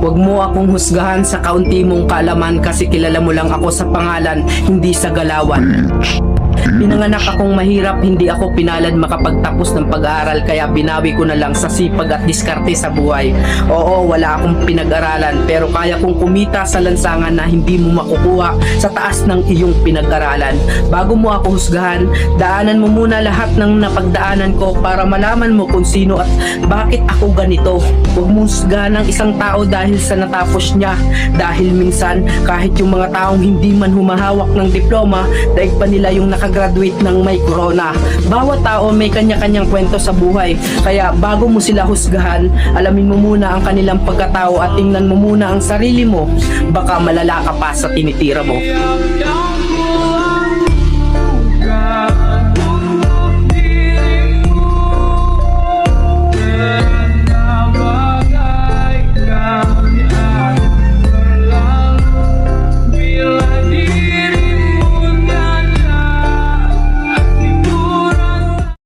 Huwag mo akong husgahan sa kaunti mong kaalaman kasi kilala mo lang ako sa pangalan, hindi sa galawan. Pinanganak akong mahirap, hindi ako pinalad makapagtapos ng pag-aaral kaya binawi ko na lang sa sipag at diskarte sa buhay. Oo, wala akong pinag-aralan pero kaya kong kumita sa lansangan na hindi mo makukuha sa taas ng iyong pinag-aralan. Bago mo ako husgahan, daanan mo muna lahat ng napagdaanan ko para malaman mo kung sino at bakit ako ganito. Huwag mo husgahan ng isang tao dahil sa natapos niya. Dahil minsan, kahit yung mga taong hindi man humahawak ng diploma, daig pa nila yung nakagraduate ng may corona. Bawat tao may kanya-kanyang kwento sa buhay. Kaya bago mo sila husgahan, alamin mo muna ang kanilang pagkatao at tingnan mo muna ang sarili mo. Baka malala ka pa sa tinitira mo.